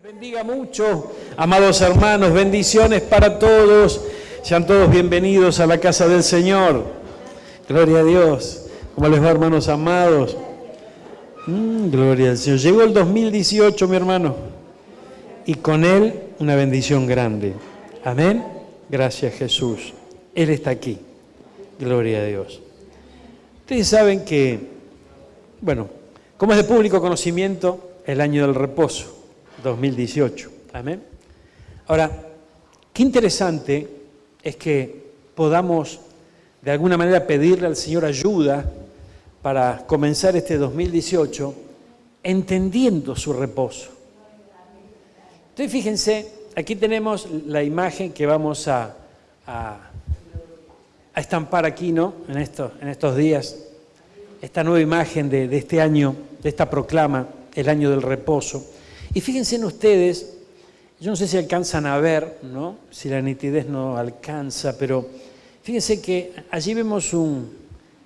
Bendiga mucho, amados hermanos, bendiciones para todos. Sean todos bienvenidos a la casa del Señor. Gloria a Dios. ¿Cómo les va, hermanos amados? Gloria al Señor. Llegó el 2018, mi hermano, y con él una bendición grande. Amén. Gracias, Jesús. Él está aquí. Gloria a Dios. Ustedes saben que, bueno, como es de público conocimiento, el año del reposo. 2018. Amén. Ahora, qué interesante es que podamos de alguna manera pedirle al Señor ayuda para comenzar este 2018 entendiendo su reposo. Entonces, fíjense, aquí tenemos la imagen que vamos a estampar aquí, ¿no? En estos días, esta nueva imagen de este año, de esta proclama, el año del reposo. Y fíjense en ustedes, yo no sé si alcanzan a ver, ¿no? Si la nitidez no alcanza, pero fíjense que allí vemos un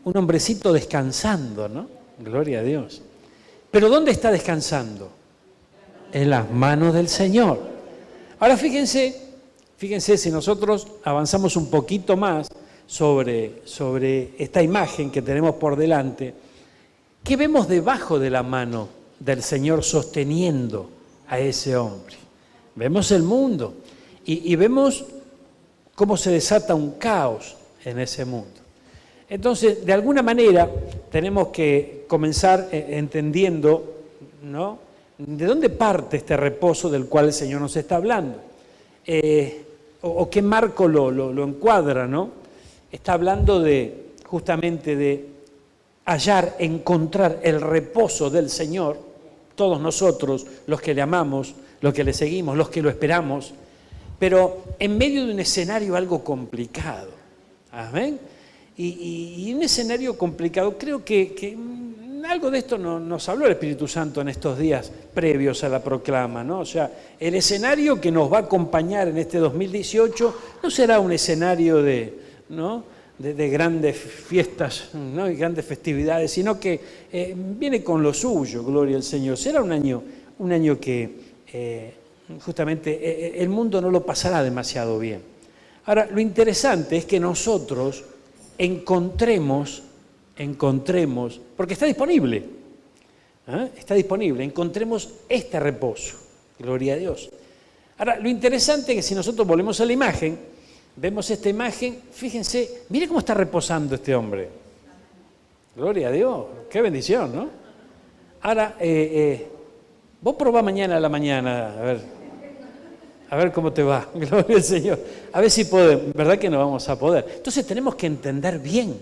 hombrecito descansando, ¿no? Gloria a Dios. Pero ¿dónde está descansando? En las manos del Señor. Ahora fíjense si nosotros avanzamos un poquito más sobre esta imagen que tenemos por delante, ¿qué vemos debajo de la mano del Señor sosteniendo a ese hombre? Vemos el mundo y vemos cómo se desata un caos en ese mundo. Entonces, de alguna manera, tenemos que comenzar entendiendo, ¿no? ¿De dónde parte este reposo del cual el Señor nos está hablando? O qué marco lo encuadra, ¿no? Está hablando justamente de hallar, encontrar el reposo del Señor, todos nosotros, los que le amamos, los que le seguimos, los que lo esperamos, pero en medio de un escenario algo complicado. ¿Amén? Y un escenario complicado, creo que algo de esto nos habló el Espíritu Santo en estos días previos a la proclama, ¿no? O sea, el escenario que nos va a acompañar en este 2018 no será un escenario de grandes fiestas, ¿no? Y grandes festividades, sino que viene con lo suyo, gloria al Señor. Será un año que justamente el mundo no lo pasará demasiado bien. Ahora, lo interesante es que nosotros encontremos, porque está disponible, encontremos este reposo, gloria a Dios. Ahora, lo interesante es que si nosotros volvemos a la imagen, vemos esta imagen, fíjense, mire cómo está reposando este hombre. Gloria a Dios, qué bendición, ¿no? Ahora, vos probá mañana a la mañana, a ver cómo te va, gloria al Señor. A ver si podemos, ¿verdad que no vamos a poder? Entonces tenemos que entender bien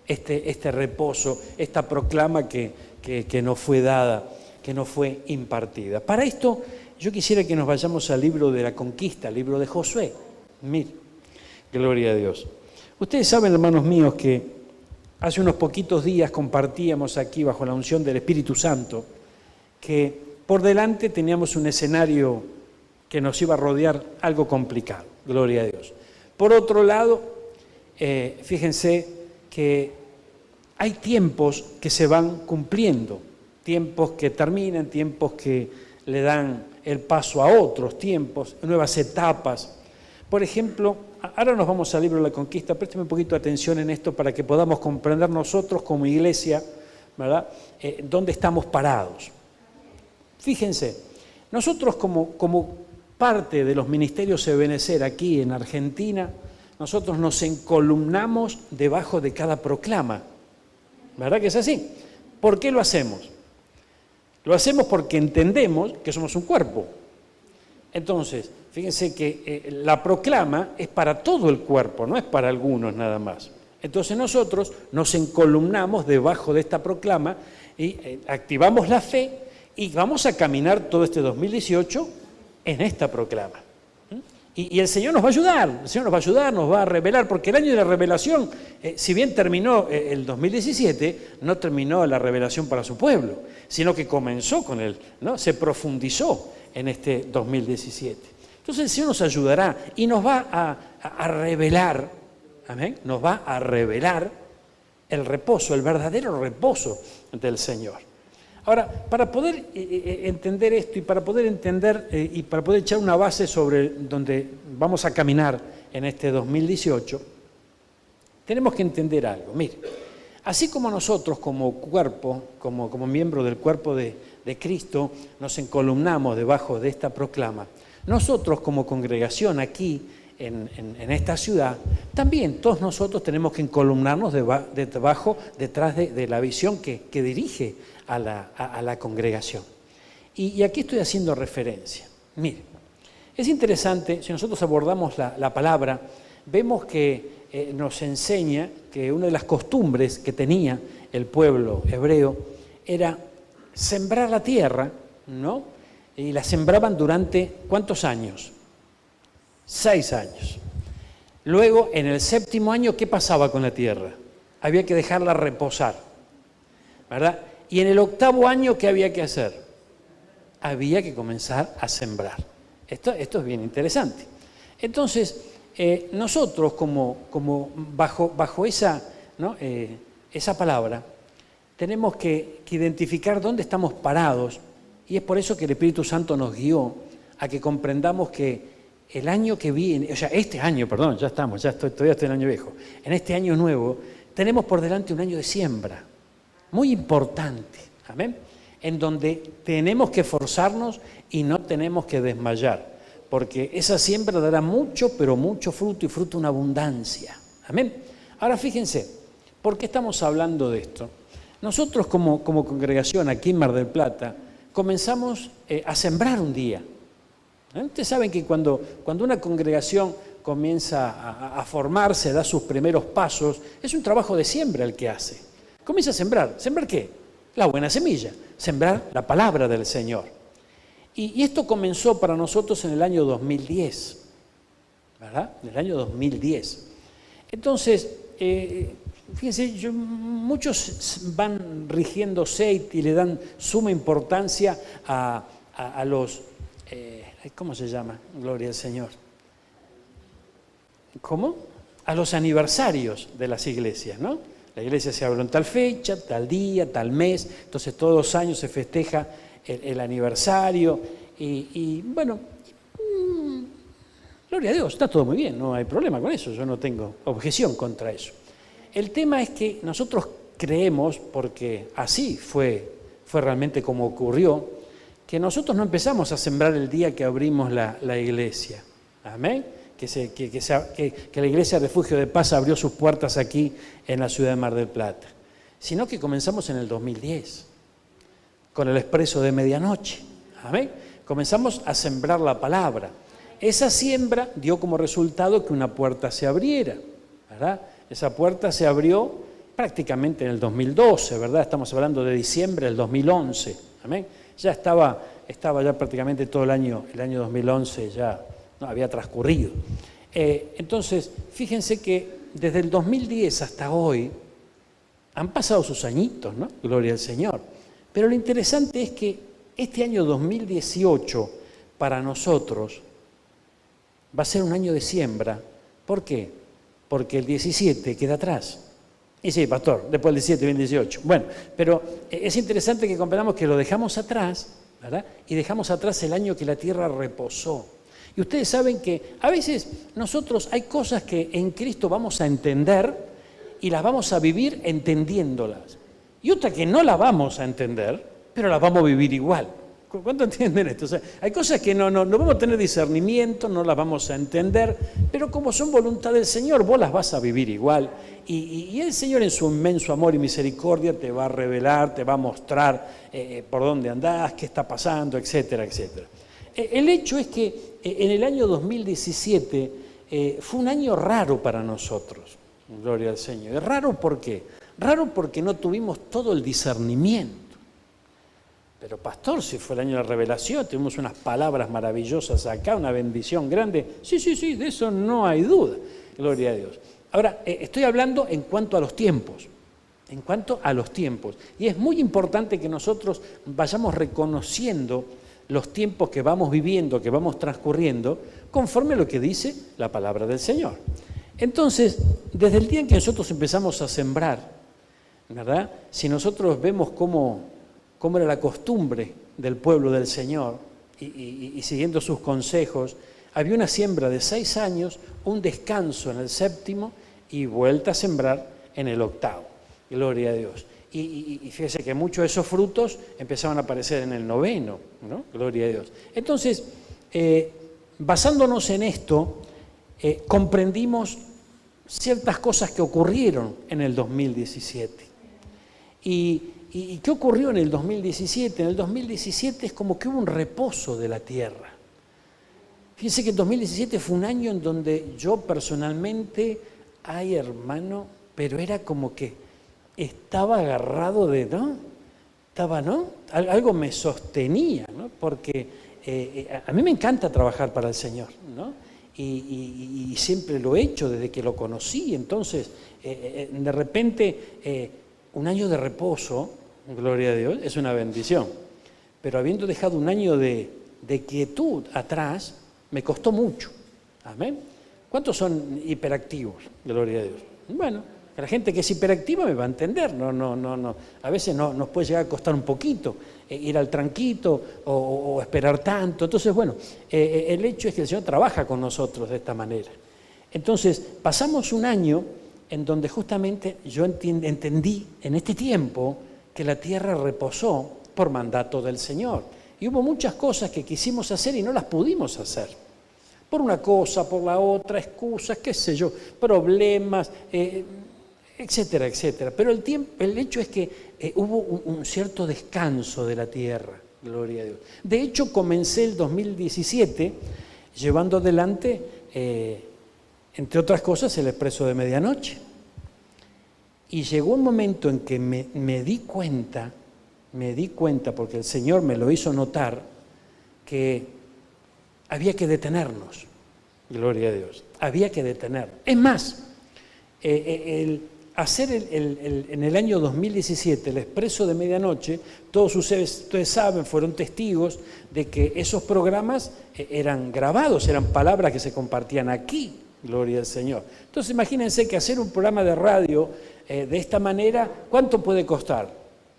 este reposo, esta proclama que nos fue dada, que nos fue impartida. Para esto, yo quisiera que nos vayamos al libro de la conquista, al libro de Josué. Mire. Gloria a Dios. Ustedes saben, hermanos míos, que hace unos poquitos días compartíamos aquí bajo la unción del Espíritu Santo que por delante teníamos un escenario que nos iba a rodear algo complicado. Gloria a Dios. Por otro lado, fíjense que hay tiempos que se van cumpliendo, tiempos que terminan, tiempos que le dan el paso a otros tiempos, nuevas etapas. Por ejemplo, ahora nos vamos al libro de la conquista, présteme un poquito de atención en esto para que podamos comprender nosotros como iglesia, ¿verdad?, dónde estamos parados. Fíjense, nosotros como parte de los ministerios Ebenecer aquí en Argentina, nosotros nos encolumnamos debajo de cada proclama, ¿verdad que es así? ¿Por qué lo hacemos? Lo hacemos porque entendemos que somos un cuerpo. Entonces, fíjense que la proclama es para todo el cuerpo, no es para algunos nada más. Entonces nosotros nos encolumnamos debajo de esta proclama y activamos la fe y vamos a caminar todo este 2018 en esta proclama. Y el Señor nos va a ayudar, nos va a revelar, porque el año de la revelación, si bien terminó el 2017, no terminó la revelación para su pueblo, sino que comenzó con él, ¿no? Se profundizó en este 2017. Entonces el Señor nos ayudará y nos va a revelar, amén, nos va a revelar el reposo, el verdadero reposo del Señor. Ahora, para poder entender esto y para poder entender y para poder echar una base sobre donde vamos a caminar en este 2018, tenemos que entender algo. Mire, así como nosotros como cuerpo, como miembro del cuerpo de Cristo, nos encolumnamos debajo de esta proclama, nosotros como congregación aquí en esta ciudad, también todos nosotros tenemos que encolumnarnos detrás de la visión que dirige a la congregación. Y aquí estoy haciendo referencia. Mire, es interesante, si nosotros abordamos la palabra, vemos que nos enseña que una de las costumbres que tenía el pueblo hebreo era sembrar la tierra, ¿no? Y la sembraban durante ¿cuántos años? 6 años. Luego, en el 7º año, ¿qué pasaba con la tierra? Había que dejarla reposar, ¿verdad? Y en el 8º año, ¿qué había que hacer? Había que comenzar a sembrar. Esto es bien interesante. Entonces, nosotros como bajo esa, ¿no? Esa palabra, tenemos que identificar dónde estamos parados, y es por eso que el Espíritu Santo nos guió a que comprendamos que el año que viene, o sea, este año, perdón, todavía estoy en el año viejo, en este año nuevo tenemos por delante un año de siembra, muy importante, amén, en donde tenemos que esforzarnos y no tenemos que desmayar, porque esa siembra dará mucho, pero mucho fruto y fruto en abundancia, amén. Ahora fíjense, ¿por qué estamos hablando de esto? Nosotros como congregación aquí en Mar del Plata comenzamos a sembrar un día. Ustedes saben que cuando una congregación comienza a formarse, da sus primeros pasos, es un trabajo de siembra el que hace. Comienza a sembrar. ¿Sembrar qué? La buena semilla. Sembrar la palabra del Señor. Y esto comenzó para nosotros en el año 2010, ¿verdad? En el año 2010. Entonces, fíjense, muchos van rigiéndose y le dan suma importancia a los... ¿cómo se llama? Gloria al Señor. ¿Cómo? A los aniversarios de las iglesias, ¿no? La iglesia se abrió en tal fecha, tal día, tal mes, entonces todos los años se festeja el aniversario y bueno, gloria a Dios, está todo muy bien, no hay problema con eso, yo no tengo objeción contra eso. El tema es que nosotros creemos, porque así fue realmente como ocurrió, que nosotros no empezamos a sembrar el día que abrimos la iglesia. Amén. Que la iglesia Refugio de Paz abrió sus puertas aquí en la ciudad de Mar del Plata. Sino que comenzamos en el 2010, con el expreso de medianoche. Amén. Comenzamos a sembrar la palabra. Esa siembra dio como resultado que una puerta se abriera, ¿verdad? Esa puerta se abrió prácticamente en el 2012, ¿verdad? Estamos hablando de diciembre del 2011. Amén. Ya estaba ya prácticamente todo el año 2011 ya no había transcurrido. Entonces, fíjense que desde el 2010 hasta hoy han pasado sus añitos, ¿no? Gloria al Señor. Pero lo interesante es que este año 2018 para nosotros va a ser un año de siembra. ¿Por qué? Porque el 17 queda atrás. Y sí, pastor, después del 17 viene el 18. Bueno, pero es interesante que comprendamos que lo dejamos atrás, ¿verdad? Y dejamos atrás el año que la tierra reposó. Y ustedes saben que a veces nosotros hay cosas que en Cristo vamos a entender y las vamos a vivir entendiéndolas. Y otras que no las vamos a entender, pero las vamos a vivir igual. ¿Cuánto entienden esto? O sea, hay cosas que no vamos a tener discernimiento, no las vamos a entender, pero como son voluntad del Señor, vos las vas a vivir igual. Y el Señor en su inmenso amor y misericordia te va a revelar, te va a mostrar por dónde andás, qué está pasando, etcétera, etcétera. El hecho es que en el año 2017 fue un año raro para nosotros, gloria al Señor. ¿Raro por qué? Raro porque no tuvimos todo el discernimiento. Pero pastor, si fue el año de la revelación, tuvimos unas palabras maravillosas acá, una bendición grande. Sí, de eso no hay duda. Gloria a Dios. Ahora, estoy hablando en cuanto a los tiempos. En cuanto a los tiempos. Y es muy importante que nosotros vayamos reconociendo los tiempos que vamos viviendo, que vamos transcurriendo, conforme a lo que dice la palabra del Señor. Entonces, desde el día en que nosotros empezamos a sembrar, ¿verdad? Si nosotros vemos cómo cómo era la costumbre del pueblo del Señor y siguiendo sus consejos, había una siembra de 6 años, un descanso en el 7º y vuelta a sembrar en el 8º. Gloria a Dios. Y fíjese que muchos de esos frutos empezaban a aparecer en el 9º, ¿no? Gloria a Dios. Entonces, basándonos en esto, comprendimos ciertas cosas que ocurrieron en el 2017. ¿Y qué ocurrió en el 2017? En el 2017 es como que hubo un reposo de la tierra. Fíjense que el 2017 fue un año en donde yo personalmente, ay hermano, pero era como que estaba agarrado de, ¿no? Algo me sostenía, ¿no? Porque a mí me encanta trabajar para el Señor, ¿no? Y siempre lo he hecho desde que lo conocí. Entonces, de repente, un año de reposo, gloria a Dios, es una bendición. Pero habiendo dejado un año de quietud atrás, me costó mucho. Amén. ¿Cuántos son hiperactivos? Gloria a Dios. Bueno, la gente que es hiperactiva me va a entender. No. A veces nos puede llegar a costar un poquito ir al tranquito o esperar tanto. Entonces, bueno, el hecho es que el Señor trabaja con nosotros de esta manera. Entonces, pasamos un año en donde justamente yo entendí en este tiempo que la tierra reposó por mandato del Señor. Y hubo muchas cosas que quisimos hacer y no las pudimos hacer. Por una cosa, por la otra, excusas, qué sé yo, problemas, etcétera, etcétera. Pero el hecho es que hubo un cierto descanso de la tierra, gloria a Dios. De hecho, comencé el 2017 llevando adelante, entre otras cosas, el Expreso de Medianoche. Y llegó un momento en que me di cuenta, porque el Señor me lo hizo notar, que había que detenernos, gloria a Dios, había que detenernos. Es más, el hacer en el año 2017 el Expreso de Medianoche, todos ustedes saben, fueron testigos de que esos programas eran grabados, eran palabras que se compartían aquí, gloria al Señor. Entonces imagínense que hacer un programa de radio de esta manera, ¿cuánto puede costar?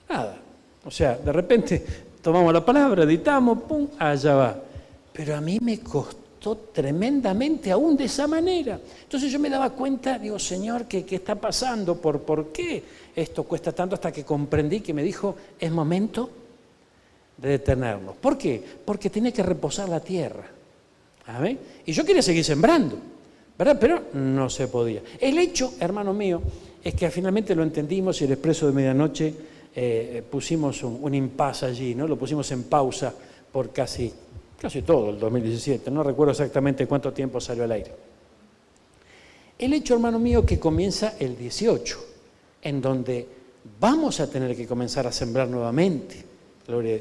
Nada. O sea, de repente tomamos la palabra, editamos, pum, allá va. Pero a mí me costó tremendamente aún de esa manera. Entonces yo me daba cuenta, digo, Señor, ¿qué está pasando? ¿Por qué esto cuesta tanto? Hasta que comprendí que me dijo, es momento de detenernos. ¿Por qué? Porque tiene que reposar la tierra. ¿Amén? Y yo quería seguir sembrando, ¿verdad? Pero no se podía. El hecho, hermano mío, es que finalmente lo entendimos y el Expreso de Medianoche pusimos un impasse allí, ¿no? Lo pusimos en pausa por casi todo el 2017, no recuerdo exactamente cuánto tiempo salió al aire. El hecho, hermano mío, que comienza el 18, en donde vamos a tener que comenzar a sembrar nuevamente.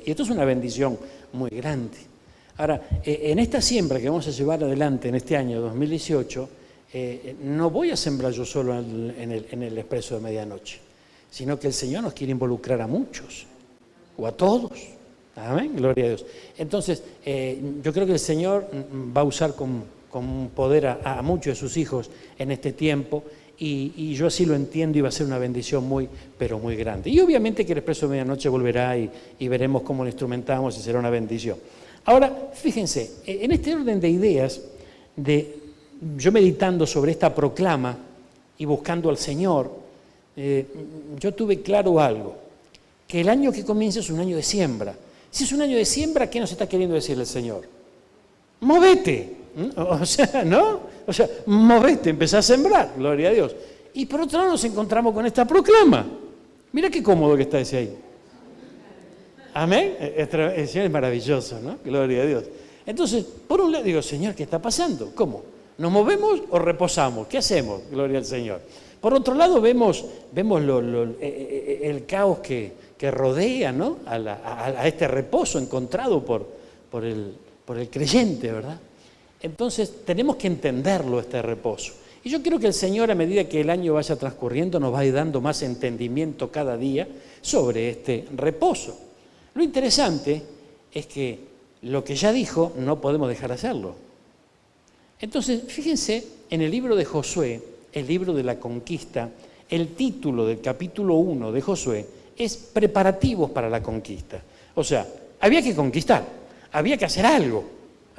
Y esto es una bendición muy grande. Ahora, en esta siembra que vamos a llevar adelante en este año 2018, no voy a sembrar yo solo en el Expreso de Medianoche, sino que el Señor nos quiere involucrar a muchos, o a todos. Amén, gloria a Dios. Entonces, yo creo que el Señor va a usar con poder a muchos de sus hijos en este tiempo y yo así lo entiendo y va a ser una bendición muy, pero muy grande. Y obviamente que el Expreso de Medianoche volverá y veremos cómo lo instrumentamos y será una bendición. Ahora, fíjense, en este orden de ideas, yo meditando sobre esta proclama y buscando al Señor, yo tuve claro algo, que el año que comienza es un año de siembra. Si es un año de siembra, ¿qué nos está queriendo decir el Señor? ¡Móvete! O sea, ¿no? O sea, movete, empezá a sembrar, gloria a Dios. Y por otro lado nos encontramos con esta proclama. Mira qué cómodo que está ese ahí. Amén. El Señor es maravilloso, ¿no? Gloria a Dios. Entonces, por un lado digo, Señor, ¿qué está pasando? ¿Cómo? ¿Nos movemos o reposamos? ¿Qué hacemos? Gloria al Señor. Por otro lado vemos el caos que rodea, ¿no? a este reposo encontrado por el creyente, ¿verdad? Entonces tenemos que entenderlo, este reposo. Y yo creo que el Señor, a medida que el año vaya transcurriendo, nos va a ir dando más entendimiento cada día sobre este reposo. Lo interesante es que lo que ya dijo no podemos dejar de hacerlo. Entonces, fíjense, en el libro de Josué, el libro de la conquista, el título del capítulo 1 de Josué es preparativos para la conquista. O sea, había que conquistar, había que hacer algo.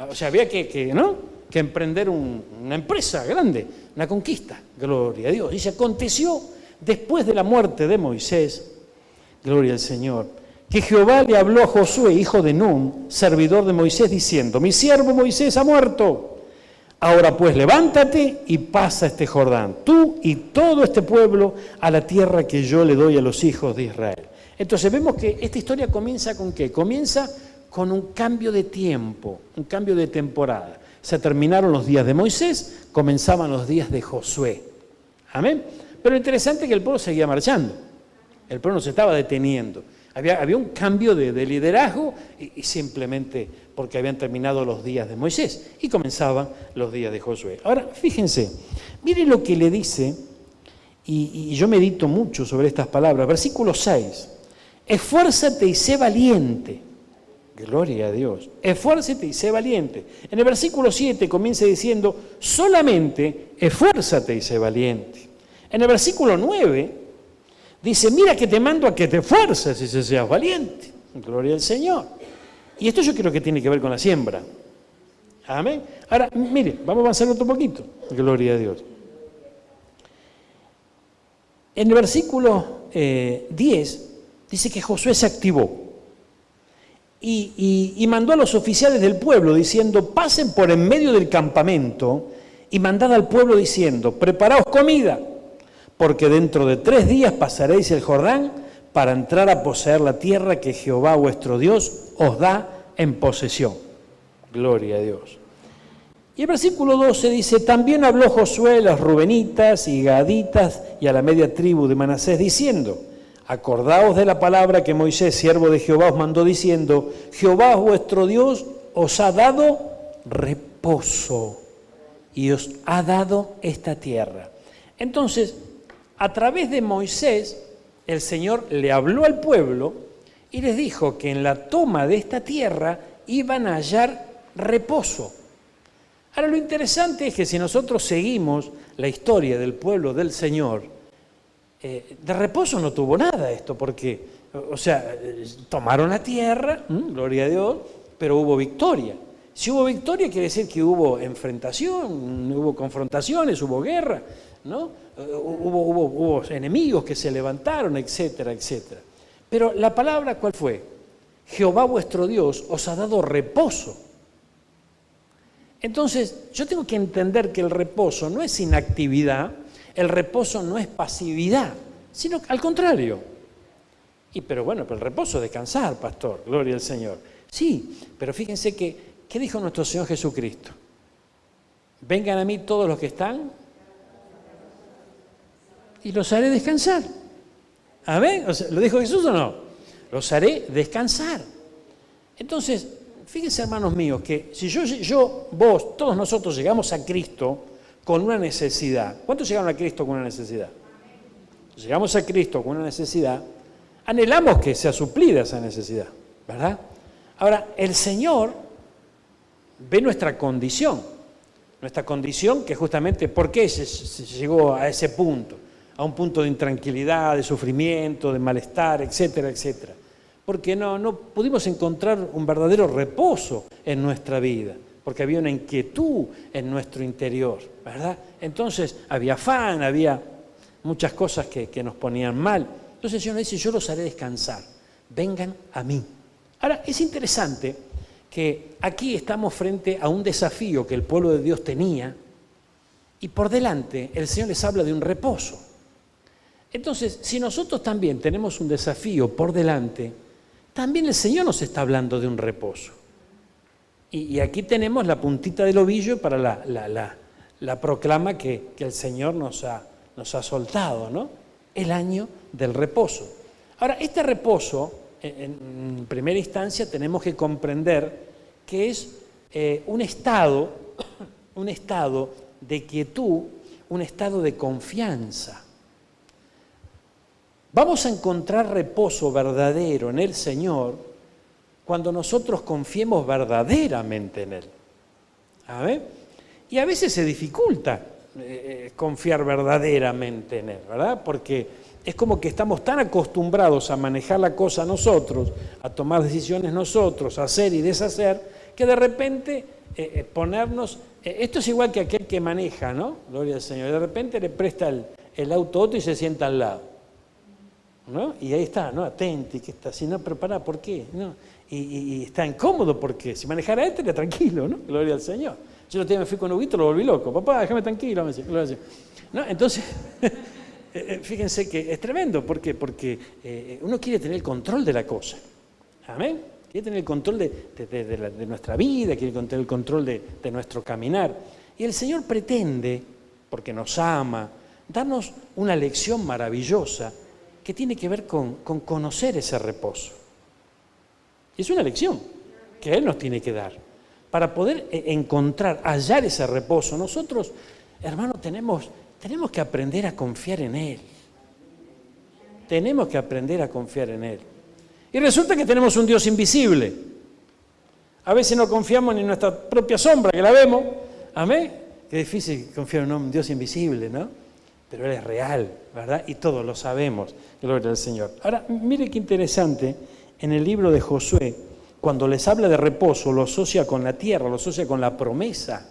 O sea, había que emprender una empresa grande, una conquista. Gloria a Dios. Dice, aconteció después de la muerte de Moisés, gloria al Señor, que Jehová le habló a Josué, hijo de Nun, servidor de Moisés, diciendo, mi siervo Moisés ha muerto. Ahora pues levántate y pasa este Jordán, tú y todo este pueblo, a la tierra que yo le doy a los hijos de Israel. Entonces vemos que esta historia comienza ¿con qué? Comienza con un cambio de tiempo, un cambio de temporada. Se terminaron los días de Moisés, comenzaban los días de Josué. Amén. Pero lo interesante es que el pueblo seguía marchando, el pueblo no se estaba deteniendo. Había un cambio de liderazgo y simplemente porque habían terminado los días de Moisés y comenzaban los días de Josué. Ahora, fíjense, miren lo que le dice, y yo medito mucho sobre estas palabras. Versículo 6, esfuérzate y sé valiente. Gloria a Dios. Esfuérzate y sé valiente. En el versículo 7 comienza diciendo, solamente esfuérzate y sé valiente. En el versículo 9 dice, mira que te mando a que te esfuerces y seas valiente. Gloria al Señor. Y esto yo creo que tiene que ver con la siembra. Amén. Ahora, mire, vamos a avanzar otro poquito. Gloria a Dios. En el versículo 10 dice que Josué se activó y mandó a los oficiales del pueblo diciendo, pasen por en medio del campamento y mandad al pueblo diciendo, preparaos comida, porque dentro de 3 días pasaréis el Jordán para entrar a poseer la tierra que Jehová vuestro Dios os da en posesión. Gloria a Dios. Y el versículo 12 dice, también habló Josué a los rubenitas y gaditas y a la media tribu de Manasés diciendo, acordaos de la palabra que Moisés, siervo de Jehová, os mandó diciendo, Jehová vuestro Dios os ha dado reposo y os ha dado esta tierra. Entonces, a través de Moisés, el Señor le habló al pueblo y les dijo que en la toma de esta tierra iban a hallar reposo. Ahora, lo interesante es que si nosotros seguimos la historia del pueblo del Señor, de reposo no tuvo nada esto, porque, o sea, tomaron la tierra, gloria a Dios, pero hubo victoria. Si hubo victoria quiere decir que hubo enfrentación, hubo confrontaciones, hubo guerra, ¿no? Hubo enemigos que se levantaron, etcétera, etcétera. Pero la palabra, ¿cuál fue? Jehová vuestro Dios os ha dado reposo. Entonces, yo tengo que entender que el reposo no es inactividad, el reposo no es pasividad, sino al contrario. Pero el reposo es descansar, pastor, gloria al Señor. Sí, pero fíjense que, ¿qué dijo nuestro Señor Jesucristo? Vengan a mí todos los que están y los haré descansar. ¿Amén? O sea, ¿lo dijo Jesús o no? Los haré descansar. Entonces, fíjense, hermanos míos, que si vos, todos nosotros llegamos a Cristo con una necesidad. ¿Cuántos llegaron a Cristo con una necesidad? Llegamos a Cristo con una necesidad, anhelamos que sea suplida esa necesidad, ¿verdad? Ahora, el Señor ve nuestra condición que justamente, ¿por qué se llegó a ese punto? A un punto de intranquilidad, de sufrimiento, de malestar, etcétera, etcétera. Porque no pudimos encontrar un verdadero reposo en nuestra vida, porque había una inquietud en nuestro interior, ¿verdad? Entonces había afán, había muchas cosas que nos ponían mal. Entonces el Señor dice, yo los haré descansar, vengan a mí. Ahora, es interesante que aquí estamos frente a un desafío que el pueblo de Dios tenía y por delante el Señor les habla de un reposo. Entonces, si nosotros también tenemos un desafío por delante, también el Señor nos está hablando de un reposo. Y aquí tenemos la puntita del ovillo para la proclama que el Señor nos ha soltado, ¿no? El año del reposo. Ahora, este reposo, en primera instancia, tenemos que comprender que es un estado de quietud, un estado de confianza. Vamos a encontrar reposo verdadero en el Señor cuando nosotros confiemos verdaderamente en Él. ¿A ver? Y a veces se dificulta confiar verdaderamente en Él, ¿verdad? Porque es como que estamos tan acostumbrados a manejar la cosa nosotros, a tomar decisiones nosotros, a hacer y deshacer, que de repente ponernos... esto es igual que aquel que maneja, ¿no? Gloria al Señor. De repente le presta el auto a otro y se sienta al lado, ¿no? Y ahí está, ¿no? Atento, y que está así, no, pero pará, ¿por qué? ¿No? Y está incómodo porque si manejara estaría tranquilo, ¿no? Gloria al Señor. Yo el otro día me fui con Huguito, lo volví loco. Papá, déjame tranquilo, me decía, gloria al Señor. ¿No? Entonces, fíjense que es tremendo. ¿Por qué? Porque uno quiere tener el control de la cosa. Amén. Quiere tener el control de nuestra vida, quiere tener el control de nuestro caminar. Y el Señor pretende, porque nos ama, darnos una lección maravillosa que tiene que ver con conocer ese reposo. Y es una lección que Él nos tiene que dar. Para poder encontrar, hallar ese reposo, nosotros, hermanos, tenemos que aprender a confiar en Él. Tenemos que aprender a confiar en Él. Y resulta que tenemos un Dios invisible. A veces no confiamos ni en nuestra propia sombra, que la vemos. Amén. Qué difícil confiar en un Dios invisible, ¿no? Pero Él es real, ¿verdad? Y todos lo sabemos. Gloria al Señor. Ahora, mire qué interesante, en el libro de Josué, cuando les habla de reposo, lo asocia con la tierra, lo asocia con la promesa,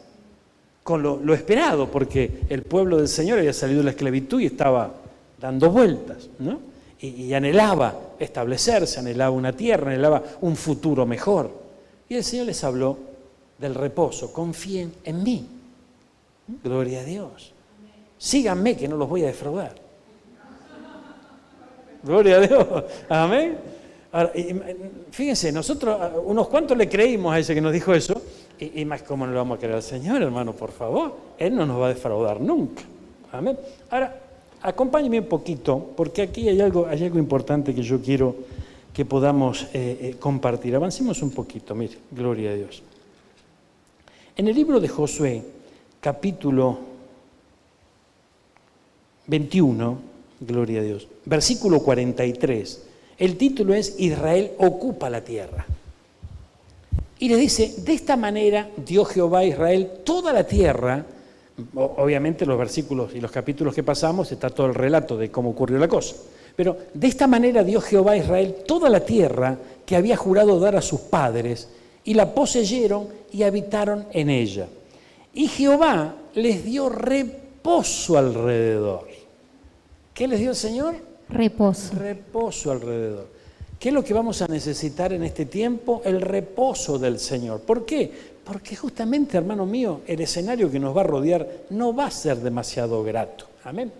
con lo esperado, porque el pueblo del Señor había salido de la esclavitud y estaba dando vueltas, ¿no? Y anhelaba establecerse, anhelaba una tierra, anhelaba un futuro mejor. Y el Señor les habló del reposo. Confíen en mí. Gloria a Dios. Síganme que no los voy a defraudar. Gloria a Dios. Amén. Ahora, fíjense, nosotros, unos cuantos le creímos a ese que nos dijo eso, y más cómo no le vamos a creer al Señor, hermano, por favor. Él no nos va a defraudar nunca. Amén. Ahora, acompáñenme un poquito, porque aquí hay algo importante que yo quiero que podamos compartir. Avancemos un poquito, mire, gloria a Dios. En el libro de Josué, capítulo 21, gloria a Dios, versículo 43, el título es Israel ocupa la tierra. Y le dice, de esta manera dio Jehová a Israel toda la tierra. Obviamente los versículos y los capítulos que pasamos está todo el relato de cómo ocurrió la cosa. Pero de esta manera dio Jehová a Israel toda la tierra que había jurado dar a sus padres, y la poseyeron y habitaron en ella. Y Jehová les dio reposo alrededor. ¿Qué les dio el Señor? Reposo. Reposo alrededor. ¿Qué es lo que vamos a necesitar en este tiempo? El reposo del Señor. ¿Por qué? Porque justamente, hermano mío, el escenario que nos va a rodear no va a ser demasiado grato. Amén.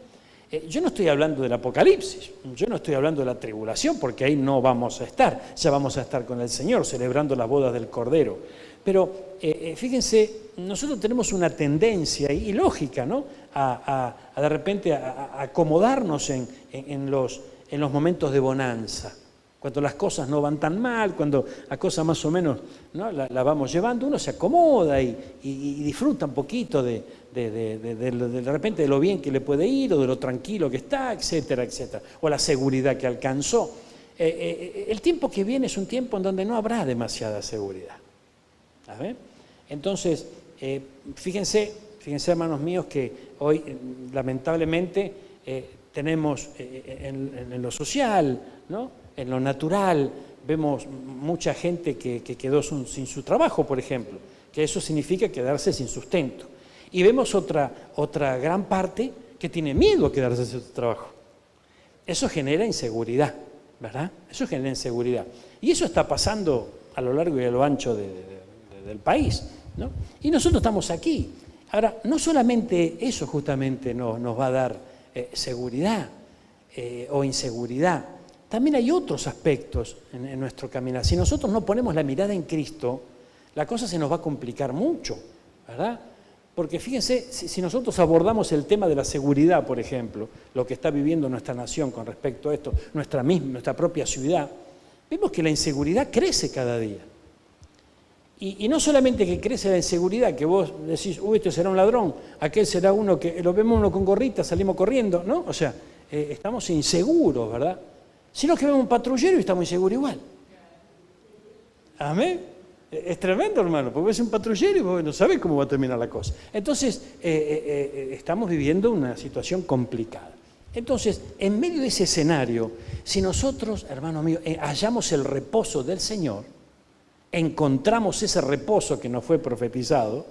Yo no estoy hablando del Apocalipsis, yo no estoy hablando de la tribulación, porque ahí no vamos a estar. Ya vamos a estar con el Señor, celebrando las bodas del Cordero. Pero fíjense, nosotros tenemos una tendencia y lógica, ¿no? A de repente a acomodarnos en los momentos de bonanza. Cuando las cosas no van tan mal, cuando la cosa más o menos, ¿no? la vamos llevando, uno se acomoda y disfruta un poquito de repente de lo bien que le puede ir, o de lo tranquilo que está, etcétera, etcétera, o la seguridad que alcanzó. El tiempo que viene es un tiempo en donde no habrá demasiada seguridad. ¿Saben? Entonces, fíjense, hermanos míos, que hoy lamentablemente tenemos en lo social, ¿no? En lo natural, vemos mucha gente que quedó sin su trabajo, por ejemplo, que eso significa quedarse sin sustento. Y vemos otra gran parte que tiene miedo a quedarse sin su trabajo. Eso genera inseguridad, ¿verdad? Eso genera inseguridad. Y eso está pasando a lo largo y a lo ancho del país, ¿no? Y nosotros estamos aquí. Ahora, no solamente eso justamente nos va a dar seguridad o inseguridad. También hay otros aspectos en nuestro caminar. Si nosotros no ponemos la mirada en Cristo, la cosa se nos va a complicar mucho, ¿verdad? Porque fíjense, si nosotros abordamos el tema de la seguridad, por ejemplo, lo que está viviendo nuestra nación con respecto a esto, nuestra propia ciudad, vemos que la inseguridad crece cada día. Y no solamente que crece la inseguridad, que vos decís, este será un ladrón, aquel será uno que lo vemos uno con gorrita, salimos corriendo, ¿no? O sea, estamos inseguros, ¿verdad? Sino que vemos un patrullero y estamos inseguros igual. Amén. Es tremendo, hermano, porque ves un patrullero y vos no sabés cómo va a terminar la cosa. Entonces, estamos viviendo una situación complicada. Entonces, en medio de ese escenario, si nosotros, hermano mío, hallamos el reposo del Señor, encontramos ese reposo que nos fue profetizado,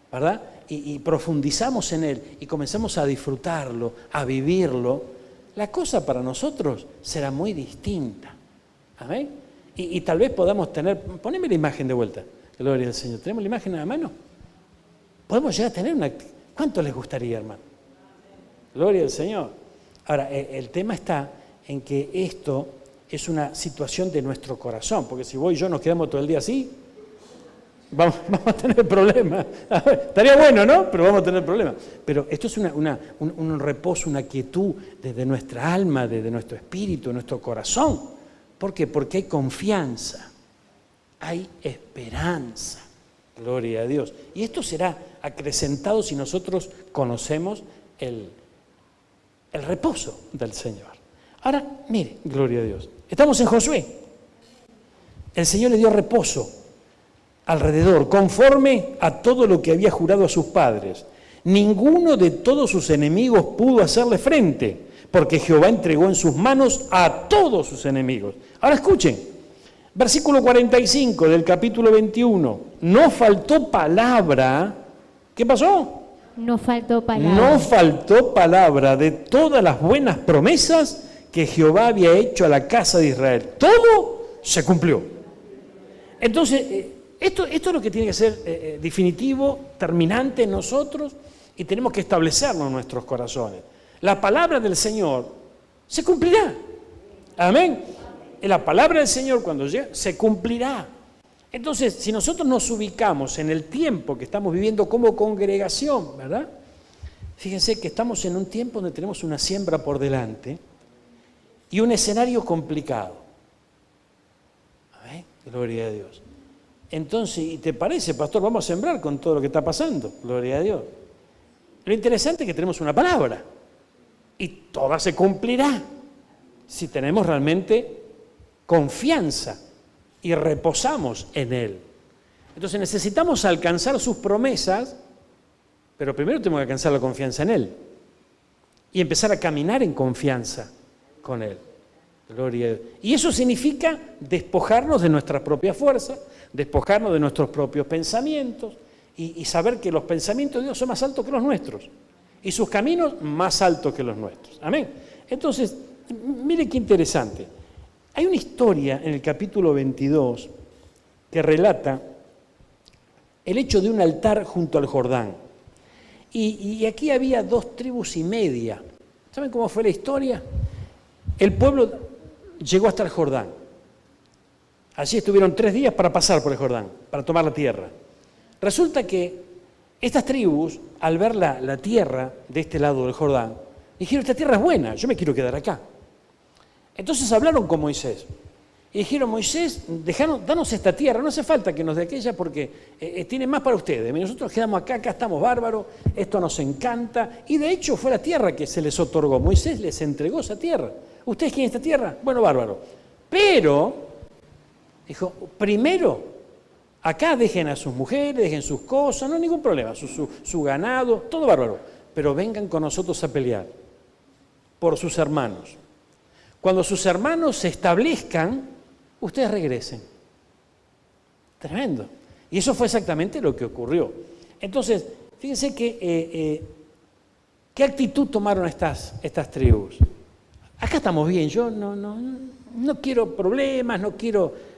¿verdad? Y profundizamos en él y comenzamos a disfrutarlo, a vivirlo, la cosa para nosotros será muy distinta. ¿Amén? Y tal vez podamos tener, poneme la imagen de vuelta, gloria al Señor. ¿Tenemos la imagen a la mano? Podemos llegar a tener una... ¿Cuánto les gustaría, hermano? Gloria al Señor. Ahora, el tema está en que esto es una situación de nuestro corazón, porque si vos y yo nos quedamos todo el día así, vamos a tener problemas. Estaría bueno, ¿no? Pero vamos a tener problemas. Pero esto es un reposo, una quietud desde nuestra alma, desde nuestro espíritu, nuestro corazón. ¿Por qué? Porque hay confianza, hay esperanza. Gloria a Dios. Y esto será acrecentado si nosotros conocemos el reposo del Señor. Ahora, mire, gloria a Dios. Estamos en Josué. El Señor le dio reposo alrededor, conforme a todo lo que había jurado a sus padres. Ninguno de todos sus enemigos pudo hacerle frente, porque Jehová entregó en sus manos a todos sus enemigos. Ahora escuchen, versículo 45 del capítulo 21. No faltó palabra. ¿Qué pasó? No faltó palabra. No faltó palabra de todas las buenas promesas que Jehová había hecho a la casa de Israel. Todo se cumplió. Entonces, esto es lo que tiene que ser definitivo, terminante en nosotros, y tenemos que establecerlo en nuestros corazones. La palabra del Señor se cumplirá. Amén. La palabra del Señor cuando llegue se cumplirá. Entonces, si nosotros nos ubicamos en el tiempo que estamos viviendo como congregación, ¿verdad? Fíjense que estamos en un tiempo donde tenemos una siembra por delante y un escenario complicado. Amén. Gloria a Dios. Entonces, ¿y te parece, pastor? Vamos a sembrar con todo lo que está pasando. Gloria a Dios. Lo interesante es que tenemos una palabra. Y toda se cumplirá si tenemos realmente confianza y reposamos en Él. Entonces necesitamos alcanzar sus promesas, pero primero tenemos que alcanzar la confianza en Él y empezar a caminar en confianza con Él. Gloria a Dios. Y eso significa despojarnos de nuestra propia fuerza, despojarnos de nuestros propios pensamientos y saber que los pensamientos de Dios son más altos que los nuestros. Y sus caminos más altos que los nuestros. Amén. Entonces, mire qué interesante. Hay una historia en el capítulo 22 que relata el hecho de un altar junto al Jordán. Y aquí había 2 tribus y media. ¿Saben cómo fue la historia? El pueblo llegó hasta el Jordán. Allí estuvieron 3 días para pasar por el Jordán, para tomar la tierra. Resulta que estas tribus, al ver la tierra de este lado del Jordán, dijeron, esta tierra es buena, yo me quiero quedar acá. Entonces hablaron con Moisés y dijeron, Moisés, danos esta tierra, no hace falta que nos dé aquella porque tiene más para ustedes. Nosotros quedamos acá estamos bárbaros, esto nos encanta. Y de hecho fue la tierra que se les otorgó. Moisés les entregó esa tierra. ¿Ustedes quieren esta tierra? Bueno, bárbaro. Pero, dijo, primero... Acá dejen a sus mujeres, dejen sus cosas, no hay ningún problema, su ganado, todo bárbaro. Pero vengan con nosotros a pelear por sus hermanos. Cuando sus hermanos se establezcan, ustedes regresen. Tremendo. Y eso fue exactamente lo que ocurrió. Entonces, fíjense que, ¿qué actitud tomaron estas tribus? Acá estamos bien, yo no quiero problemas,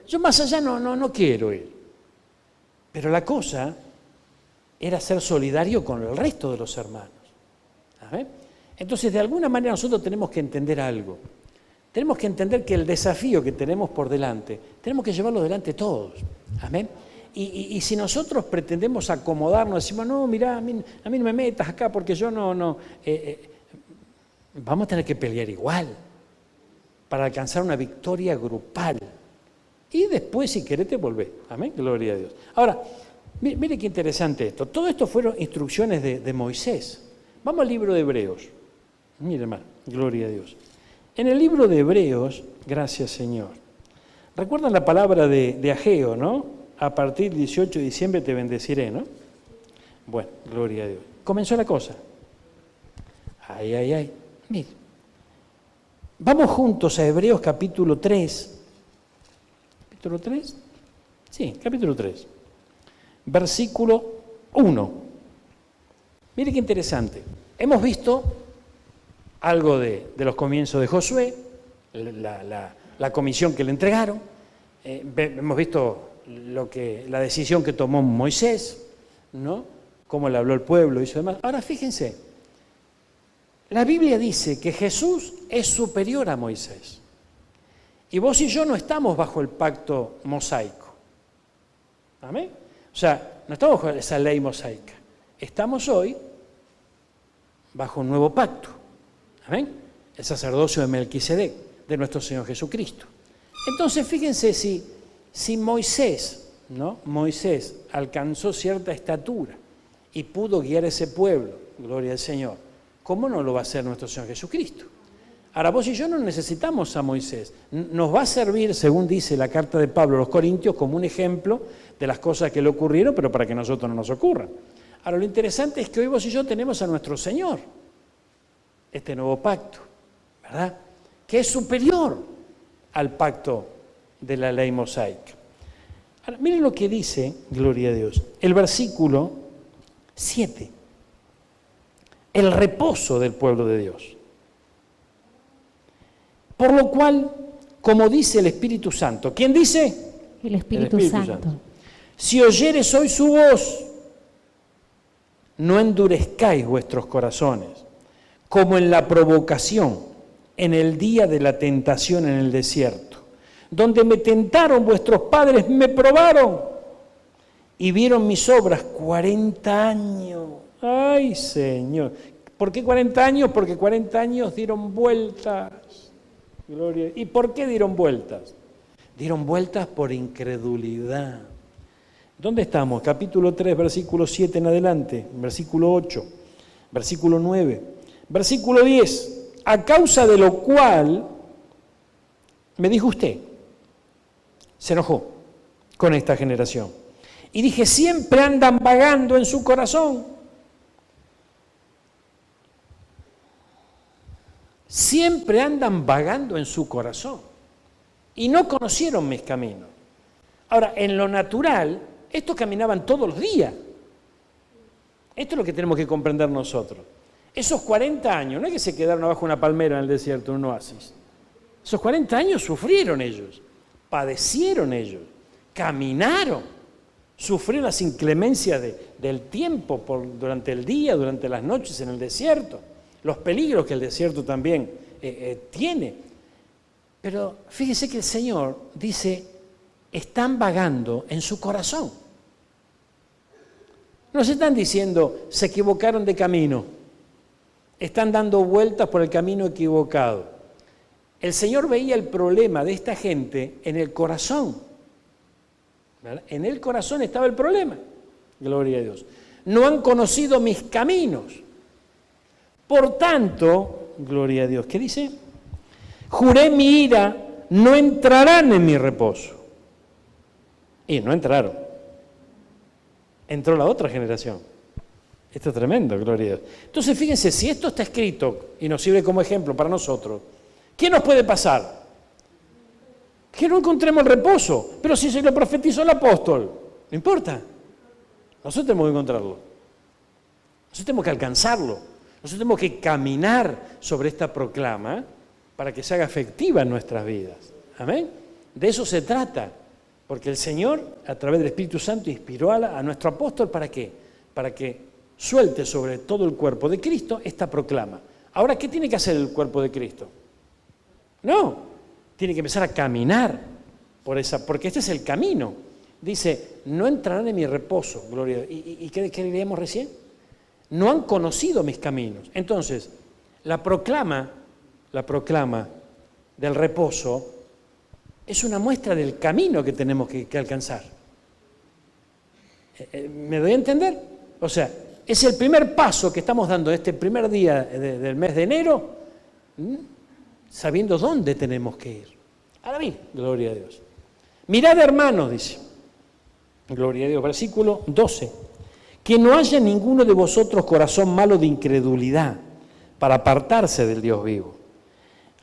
yo más allá no quiero ir. Pero la cosa era ser solidario con el resto de los hermanos. ¿Amén? Entonces, de alguna manera nosotros tenemos que entender algo. Tenemos que entender que el desafío que tenemos por delante, tenemos que llevarlo delante todos. ¿Amén? Y si nosotros pretendemos acomodarnos, decimos, no, mirá, a mí no me metas acá porque yo vamos a tener que pelear igual para alcanzar una victoria grupal. Y después, si querés, te volvés. Amén, gloria a Dios. Ahora, mire qué interesante esto. Todo esto fueron instrucciones de Moisés. Vamos al libro de Hebreos. Mire, hermano, gloria a Dios. En el libro de Hebreos, gracias Señor. ¿Recuerdan la palabra de Ageo, no? a partir del 18 de diciembre te bendeciré, ¿no? Bueno, gloria a Dios. Comenzó la cosa. Ay, ay, ay. Mire. Vamos juntos a Hebreos capítulo 3. ¿Capítulo 3? Sí, capítulo 3. Versículo 1. Mire qué interesante. Hemos visto algo de los comienzos de Josué, la comisión que le entregaron. Hemos visto la decisión que tomó Moisés, ¿no? Cómo le habló al pueblo y eso demás. Ahora fíjense, la Biblia dice que Jesús es superior a Moisés. Y vos y yo no estamos bajo el pacto mosaico. ¿Amén? O sea, no estamos bajo esa ley mosaica. Estamos hoy bajo un nuevo pacto. ¿Amén? El sacerdocio de Melquisedec, de nuestro Señor Jesucristo. Entonces, fíjense si Moisés, ¿no? Moisés alcanzó cierta estatura y pudo guiar a ese pueblo, gloria al Señor, ¿cómo no lo va a hacer nuestro Señor Jesucristo? Ahora, vos y yo no necesitamos a Moisés. Nos va a servir, según dice la carta de Pablo a los Corintios, como un ejemplo de las cosas que le ocurrieron, pero para que a nosotros no nos ocurran. Ahora, lo interesante es que hoy vos y yo tenemos a nuestro Señor, este nuevo pacto, ¿verdad? Que es superior al pacto de la ley mosaica. Ahora, miren lo que dice, gloria a Dios, el versículo 7. El reposo del pueblo de Dios. Por lo cual, como dice el Espíritu Santo, ¿quién dice? El Espíritu Santo. Si oyeres hoy su voz, no endurezcáis vuestros corazones, como en la provocación, en el día de la tentación en el desierto, donde me tentaron vuestros padres, me probaron y vieron mis obras 40 años. ¡Ay, Señor! ¿Por qué 40 años? Porque 40 años dieron vueltas. Gloria. ¿Y por qué dieron vueltas? Dieron vueltas por incredulidad. ¿Dónde estamos? Capítulo 3, versículo 7 en adelante, versículo 8, versículo 9, versículo 10. A causa de lo cual, me dijo usted, se enojó con esta generación. Y dije, siempre andan vagando en su corazón. Siempre andan vagando en su corazón. Y no conocieron mis caminos. Ahora, en lo natural, estos caminaban todos los días. Esto es lo que tenemos que comprender nosotros. Esos 40 años, no es que se quedaron abajo de una palmera en el desierto, en un oasis. Esos 40 años sufrieron ellos, padecieron ellos, caminaron, sufrieron las inclemencias del tiempo durante el día, durante las noches en el desierto, los peligros que el desierto también tiene. Pero fíjese que el Señor dice, están vagando en su corazón. No se están diciendo, se equivocaron de camino. Están dando vueltas por el camino equivocado. El Señor veía el problema de esta gente en el corazón. ¿Verdad? En el corazón estaba el problema. Gloria a Dios. No han conocido mis caminos. Por tanto, gloria a Dios, ¿qué dice? Juré mi ira, no entrarán en mi reposo. Y no entraron. Entró la otra generación. Esto es tremendo, gloria a Dios. Entonces, fíjense, si esto está escrito y nos sirve como ejemplo para nosotros, ¿qué nos puede pasar? Que no encontremos el reposo. Pero si se lo profetizó el apóstol, no importa. Nosotros tenemos que encontrarlo. Nosotros tenemos que alcanzarlo. Nosotros tenemos que caminar sobre esta proclama para que se haga efectiva en nuestras vidas. Amén. De eso se trata. Porque el Señor, a través del Espíritu Santo, inspiró a nuestro apóstol, ¿para qué? Para que suelte sobre todo el cuerpo de Cristo esta proclama. Ahora, ¿qué tiene que hacer el cuerpo de Cristo? No, tiene que empezar a caminar porque este es el camino. Dice, no entrarán en mi reposo, gloria a Dios. ¿Y qué leíamos recién? No han conocido mis caminos. Entonces, la proclama del reposo es una muestra del camino que tenemos que alcanzar. ¿Me doy a entender? O sea, es el primer paso que estamos dando este primer día del mes de enero, sabiendo dónde tenemos que ir. Ahora bien, gloria a Dios. Mirad, hermanos, dice, Gloria a Dios. Versículo 12. Que no haya ninguno de vosotros corazón malo de incredulidad para apartarse del Dios vivo.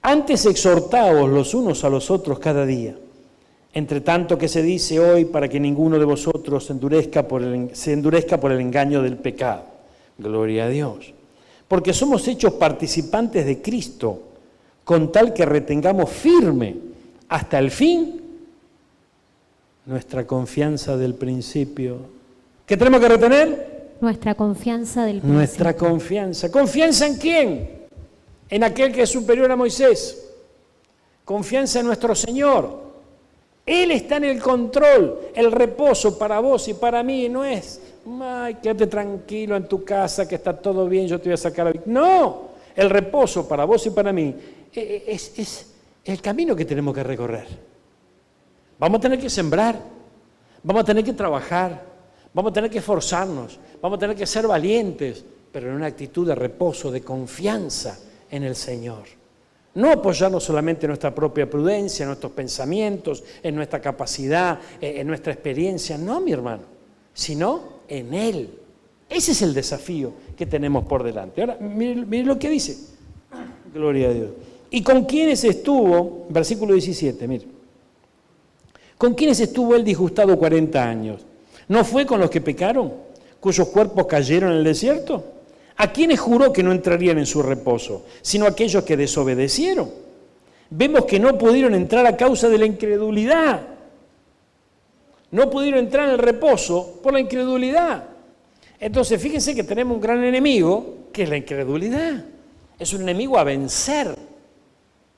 Antes exhortaos los unos a los otros cada día, entre tanto que se dice hoy, para que ninguno de vosotros se endurezca por el engaño del pecado. Gloria a Dios. Porque somos hechos participantes de Cristo, con tal que retengamos firme hasta el fin nuestra confianza del principio. ¿Qué tenemos que retener? Nuestra confianza del principio. Nuestra confianza. ¿Confianza en quién? En aquel que es superior a Moisés. Confianza en nuestro Señor. Él está en el control. El reposo para vos y para mí no es, ay, quédate tranquilo en tu casa, que está todo bien, yo te voy a sacar a... No, el reposo para vos y para mí es el camino que tenemos que recorrer. Vamos a tener que sembrar, vamos a tener que trabajar, vamos a tener que esforzarnos, vamos a tener que ser valientes, pero en una actitud de reposo, de confianza en el Señor. No apoyarnos solamente en nuestra propia prudencia, en nuestros pensamientos, en nuestra capacidad, en nuestra experiencia, no, mi hermano, sino en Él. Ese es el desafío que tenemos por delante. Ahora, mire lo que dice. Gloria a Dios. ¿Y con quiénes estuvo? Versículo 17, mire. ¿Con quiénes estuvo él disgustado 40 años? ¿No fue con los que pecaron, cuyos cuerpos cayeron en el desierto? ¿A quiénes juró que no entrarían en su reposo, sino aquellos que desobedecieron? Vemos que no pudieron entrar a causa de la incredulidad. No pudieron entrar en el reposo por la incredulidad. Entonces, fíjense que tenemos un gran enemigo, que es la incredulidad. Es un enemigo a vencer.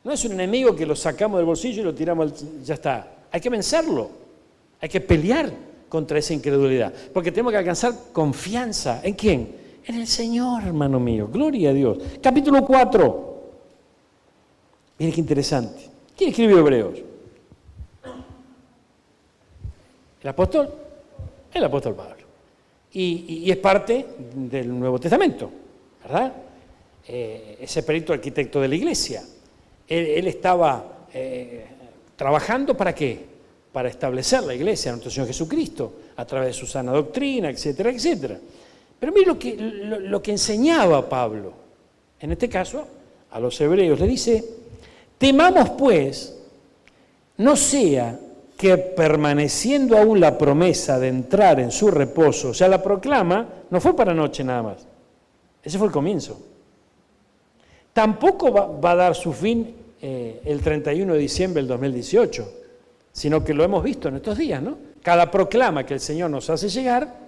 No es un enemigo que lo sacamos del bolsillo y lo tiramos, ya está. Hay que vencerlo. Hay que pelear contra esa incredulidad. Porque tenemos que alcanzar confianza. ¿En quién? En el Señor, hermano mío. Gloria a Dios. Capítulo 4. Miren qué interesante. ¿Quién escribió Hebreos? ¿El apóstol? El apóstol Pablo. Y es parte del Nuevo Testamento, ¿verdad? Ese perito arquitecto de la iglesia. Él estaba trabajando ¿para qué? Para establecer la iglesia de nuestro Señor Jesucristo, a través de su sana doctrina, etcétera, etcétera. Pero mire lo que enseñaba Pablo, en este caso, a los hebreos. Le dice, temamos pues, no sea que permaneciendo aún la promesa de entrar en su reposo, o sea, la proclama, no fue para anoche nada más. Ese fue el comienzo. Tampoco va a dar su fin el 31 de diciembre del 2018, sino que lo hemos visto en estos días, ¿no? Cada proclama que el Señor nos hace llegar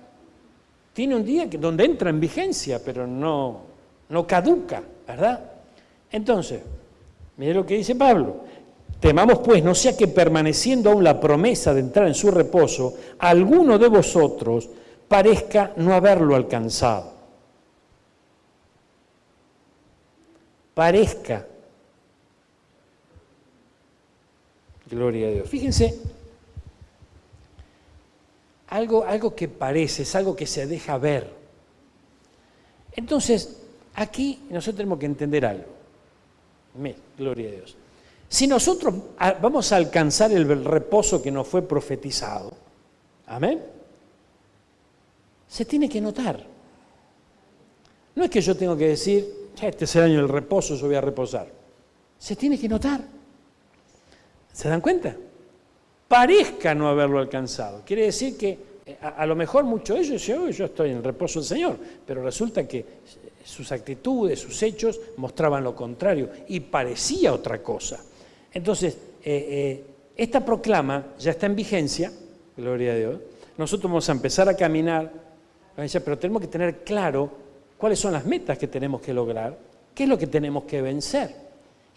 tiene un día donde entra en vigencia, pero no caduca, ¿verdad? Entonces, mire lo que dice Pablo. Temamos pues, no sea que permaneciendo aún la promesa de entrar en su reposo, alguno de vosotros parezca no haberlo alcanzado. Parezca. Gloria a Dios. Fíjense, algo que parece, es algo que se deja ver. Entonces, aquí nosotros tenemos que entender algo. Gloria a Dios. Si nosotros vamos a alcanzar el reposo que nos fue profetizado, amén, se tiene que notar. No es que yo tengo que decir, este es el año del reposo, yo voy a reposar. Se tiene que notar. ¿Se dan cuenta? Parezca no haberlo alcanzado. Quiere decir que a lo mejor muchos de ellos dicen, yo estoy en el reposo del Señor, pero resulta que sus actitudes, sus hechos mostraban lo contrario y parecía otra cosa. Entonces, esta proclama ya está en vigencia, gloria a Dios. Nosotros vamos a empezar a caminar, pero tenemos que tener claro cuáles son las metas que tenemos que lograr, qué es lo que tenemos que vencer.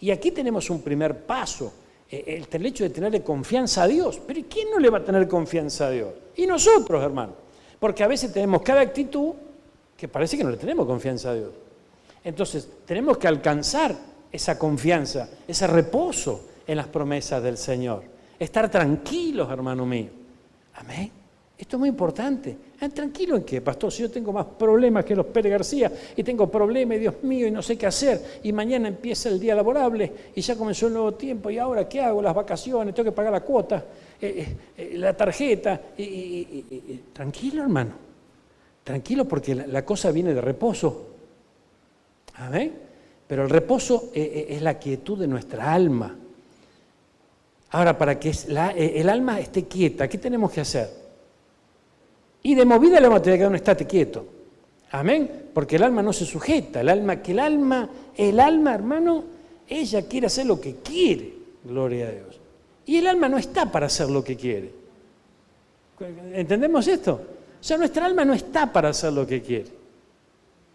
Y aquí tenemos un primer paso, el hecho de tenerle confianza a Dios. Pero ¿quién no le va a tener confianza a Dios? Y nosotros, hermano. Porque a veces tenemos cada actitud que parece que no le tenemos confianza a Dios. Entonces, tenemos que alcanzar esa confianza, ese reposo en las promesas del Señor. Estar tranquilos, hermano mío. Amén. Esto es muy importante. Tranquilo en qué, pastor, si yo tengo más problemas que los Pérez García y tengo problemas, Dios mío, y no sé qué hacer, y mañana empieza el día laborable y ya comenzó el nuevo tiempo, y ahora ¿qué hago? Las vacaciones, tengo que pagar la cuota, la tarjeta. Tranquilo, hermano. Tranquilo, porque la cosa viene de reposo. ¿Amén? Pero el reposo es la quietud de nuestra alma. Ahora, para que el alma esté quieta, ¿qué tenemos que hacer? Y de movida le vamos a tener que dar un estate quieto. Amén. Porque el alma no se sujeta. El alma, hermano, ella quiere hacer lo que quiere. Gloria a Dios. Y el alma no está para hacer lo que quiere. ¿Entendemos esto? O sea, nuestra alma no está para hacer lo que quiere.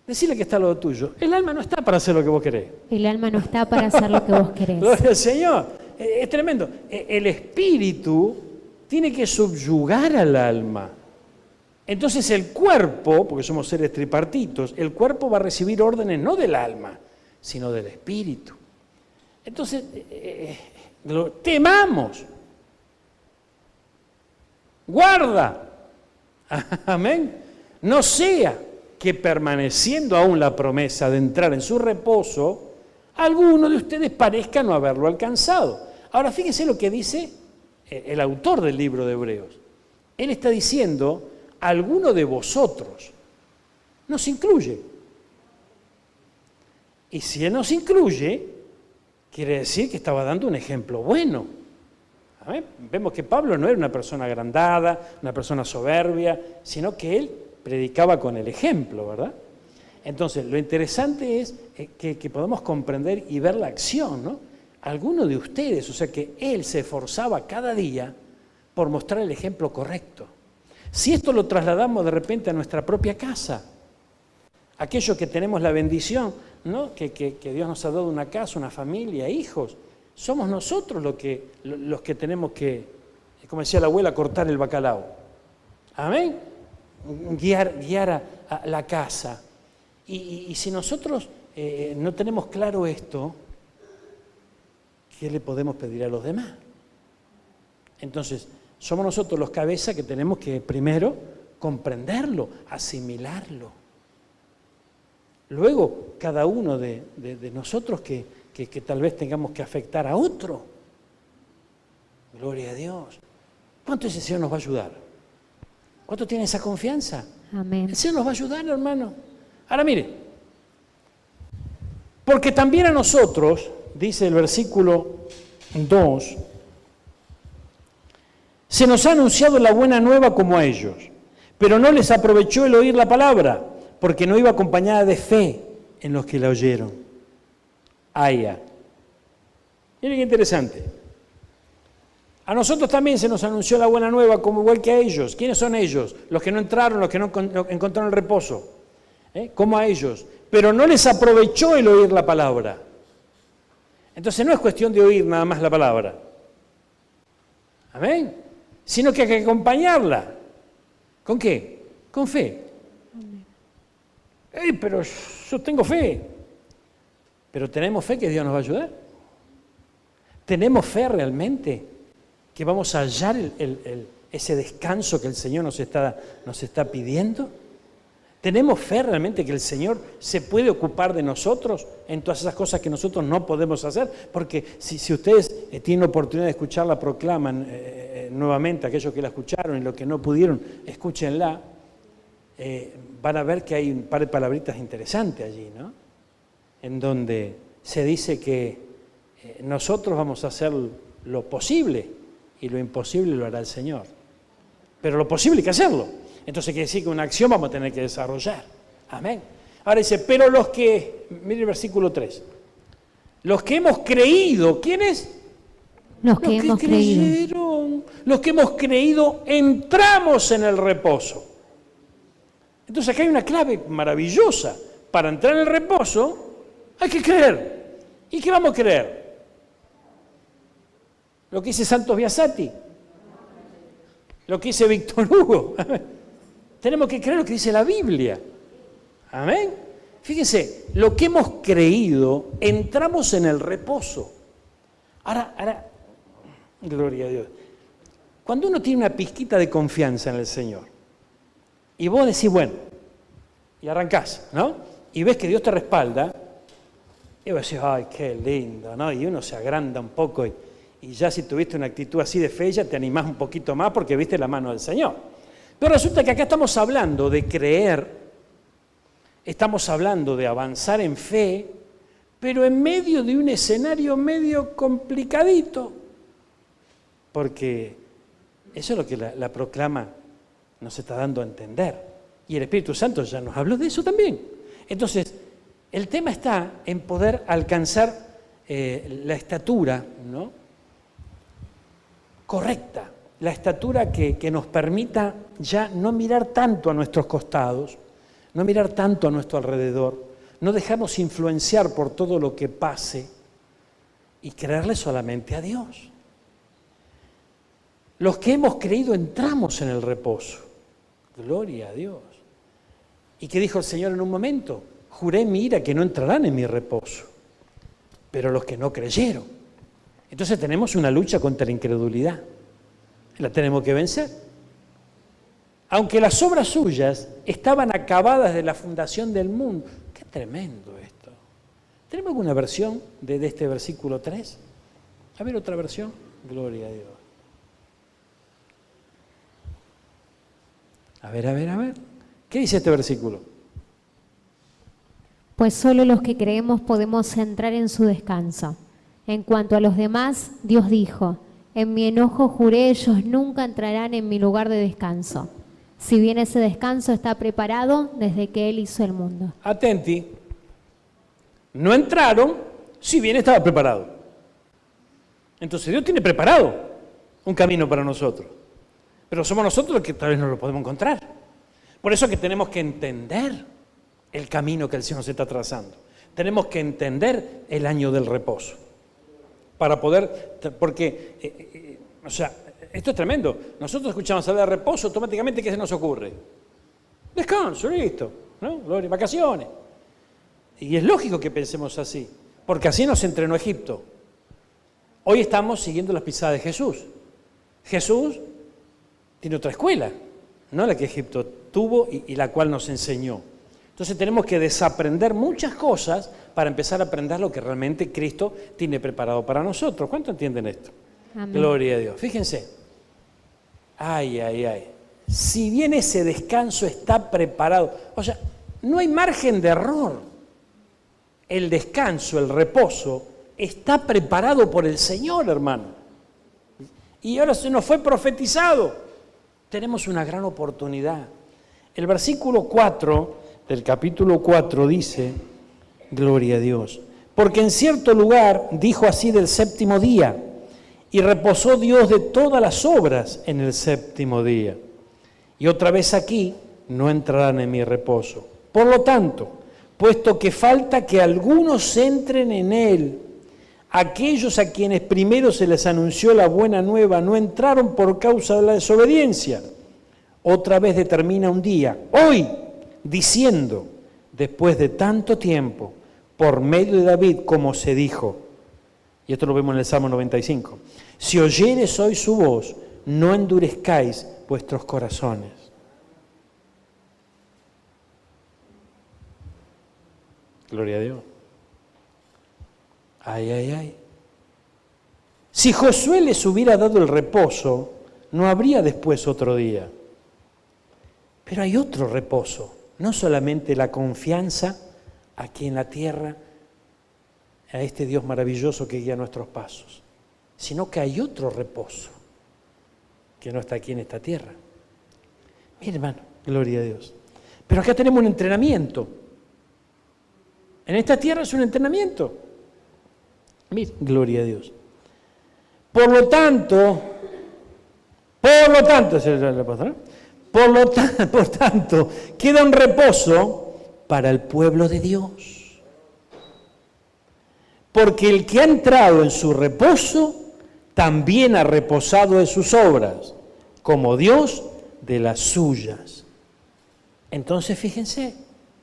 Decirle que está lo tuyo. El alma no está para hacer lo que vos querés. El alma no está para hacer lo que vos querés. Gloria al Señor. Es tremendo. El espíritu tiene que subyugar al alma. Entonces el cuerpo, porque somos seres tripartitos, el cuerpo va a recibir órdenes no del alma, sino del espíritu. Entonces, temamos. Guarda. Amén. No sea que permaneciendo aún la promesa de entrar en su reposo, alguno de ustedes parezca no haberlo alcanzado. Ahora fíjense lo que dice el autor del libro de Hebreos. Él está diciendo, alguno de vosotros nos incluye. Y si él nos incluye, quiere decir que estaba dando un ejemplo bueno. Vemos que Pablo no era una persona agrandada, una persona soberbia, sino que él predicaba con el ejemplo, ¿verdad? Entonces, lo interesante es que podamos comprender y ver la acción, ¿no? Alguno de ustedes, o sea que él se esforzaba cada día por mostrar el ejemplo correcto. Si esto lo trasladamos de repente a nuestra propia casa, aquellos que tenemos la bendición, ¿no? que Dios nos ha dado una casa, una familia, hijos, somos nosotros los que tenemos que, como decía la abuela, cortar el bacalao. Amén. Guiar a la casa. Y si nosotros no tenemos claro esto, ¿qué le podemos pedir a los demás? Entonces, somos nosotros los cabezas que tenemos que primero comprenderlo, asimilarlo. Luego, cada uno de nosotros que tal vez tengamos que afectar a otro. Gloria a Dios. ¿Cuánto ese Señor nos va a ayudar? ¿Cuánto tiene esa confianza? Amén. El Señor nos va a ayudar, hermano. Ahora mire, porque también a nosotros, dice el versículo 2, se nos ha anunciado la buena nueva como a ellos, pero no les aprovechó el oír la palabra, porque no iba acompañada de fe en los que la oyeron. Miren qué interesante. A nosotros también se nos anunció la buena nueva como igual que a ellos. ¿Quiénes son ellos? Los que no entraron, los que no encontraron el reposo. Como a ellos. Pero no les aprovechó el oír la palabra. Entonces no es cuestión de oír nada más la palabra. Amén. Sino que hay que acompañarla. ¿Con qué? Con fe. Pero yo tengo fe. Pero ¿tenemos fe que Dios nos va a ayudar? ¿Tenemos fe realmente que vamos a hallar ese descanso que el Señor nos está pidiendo? ¿Tenemos fe realmente que el Señor se puede ocupar de nosotros en todas esas cosas que nosotros no podemos hacer? Porque si ustedes tienen oportunidad de escucharla, proclaman nuevamente aquellos que la escucharon y los que no pudieron, escúchenla. Van a ver que hay un par de palabritas interesantes allí, ¿no? En donde se dice que nosotros vamos a hacer lo posible y lo imposible lo hará el Señor. Pero lo posible hay que hacerlo. Entonces quiere decir que una acción vamos a tener que desarrollar. Amén. Ahora dice, pero los que, mire el versículo 3, los que hemos creído, ¿quiénes? Los que hemos creyeron. Los que hemos creído entramos en el reposo. Entonces acá hay una clave maravillosa. Para entrar en el reposo hay que creer. ¿Y qué vamos a creer? Lo que dice Santos Biasati, lo que dice Víctor Hugo. Tenemos que creer lo que dice la Biblia. Amén. Fíjense, lo que hemos creído, entramos en el reposo. Ahora, gloria a Dios. Cuando uno tiene una pizquita de confianza en el Señor, y vos decís, bueno, y arrancás, ¿no? Y ves que Dios te respalda, y vos decís, ay, qué lindo, ¿no? Y uno se agranda un poco, y ya si tuviste una actitud así de fe, ya te animás un poquito más porque viste la mano del Señor. Pero resulta que acá estamos hablando de creer, estamos hablando de avanzar en fe, pero en medio de un escenario medio complicadito, porque eso es lo que la proclama nos está dando a entender. Y el Espíritu Santo ya nos habló de eso también. Entonces, el tema está en poder alcanzar la estatura, ¿no?, correcta, la estatura que nos permita ya no mirar tanto a nuestros costados, no mirar tanto a nuestro alrededor, no dejarnos influenciar por todo lo que pase y creerle solamente a Dios. Los que hemos creído entramos en el reposo. Gloria a Dios. ¿Y qué dijo el Señor en un momento? Juré en mi ira que no entrarán en mi reposo, pero los que no creyeron. Entonces tenemos una lucha contra la incredulidad. La tenemos que vencer. Aunque las obras suyas estaban acabadas de la fundación del mundo. Qué tremendo esto. ¿Tenemos alguna versión de este versículo 3? A ver, otra versión. Gloria a Dios. A ver. ¿Qué dice este versículo? Pues solo los que creemos podemos entrar en su descanso. En cuanto a los demás, Dios dijo, en mi enojo juré, ellos nunca entrarán en mi lugar de descanso. Si bien ese descanso está preparado desde que Él hizo el mundo. Atenti. No entraron, si bien estaba preparado. Entonces Dios tiene preparado un camino para nosotros. Pero somos nosotros los que tal vez no lo podemos encontrar. Por eso es que tenemos que entender el camino que el Señor nos está trazando. Tenemos que entender el año del reposo. Para poder, porque, esto es tremendo. Nosotros escuchamos hablar de reposo, automáticamente, ¿qué se nos ocurre? Descanso, listo, ¿no? Gloria, vacaciones. Y es lógico que pensemos así, porque así nos entrenó Egipto. Hoy estamos siguiendo las pisadas de Jesús. Jesús tiene otra escuela, no la que Egipto tuvo y la cual nos enseñó. Entonces tenemos que desaprender muchas cosas para empezar a aprender lo que realmente Cristo tiene preparado para nosotros. ¿Cuánto entienden esto? Amén. Gloria a Dios. Fíjense. Ay. Si bien ese descanso está preparado, o sea, no hay margen de error. El descanso, el reposo, está preparado por el Señor, hermano. Y ahora se nos fue profetizado. Tenemos una gran oportunidad. El versículo 4 del capítulo 4 dice, gloria a Dios, porque en cierto lugar dijo así del séptimo día, y reposó Dios de todas las obras en el séptimo día. Y otra vez aquí, no entrarán en mi reposo. Por lo tanto, puesto que falta que algunos entren en él, aquellos a quienes primero se les anunció la buena nueva no entraron por causa de la desobediencia. Otra vez determina un día, hoy, diciendo, después de tanto tiempo, por medio de David, como se dijo, y esto lo vemos en el Salmo 95, si oyeres hoy su voz, no endurezcáis vuestros corazones. Gloria a Dios. Ay. Si Josué les hubiera dado el reposo, no habría después otro día. Pero hay otro reposo. No solamente la confianza aquí en la tierra, a este Dios maravilloso que guía nuestros pasos, sino que hay otro reposo que no está aquí en esta tierra. Mire, hermano, gloria a Dios. Pero acá tenemos un entrenamiento. En esta tierra es un entrenamiento. Mire, gloria a Dios. Por lo tanto, queda un reposo para el pueblo de Dios. Porque el que ha entrado en su reposo, también ha reposado de sus obras, como Dios de las suyas. Entonces, fíjense,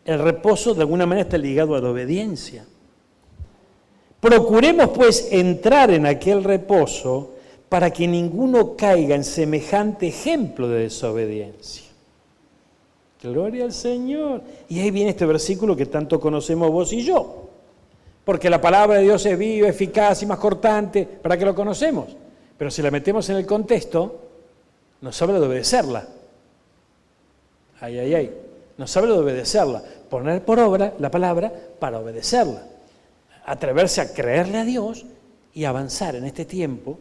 el reposo de alguna manera está ligado a la obediencia. Procuremos, pues, entrar en aquel reposo para que ninguno caiga en semejante ejemplo de desobediencia. Gloria al Señor. Y ahí viene este versículo que tanto conocemos vos y yo. Porque la palabra de Dios es viva, eficaz y más cortante. ¿Para qué lo conocemos? Pero si la metemos en el contexto, nos habla de obedecerla. Ay, ay, ay. Nos habla de obedecerla. Poner por obra la palabra para obedecerla. Atreverse a creerle a Dios y avanzar en este tiempo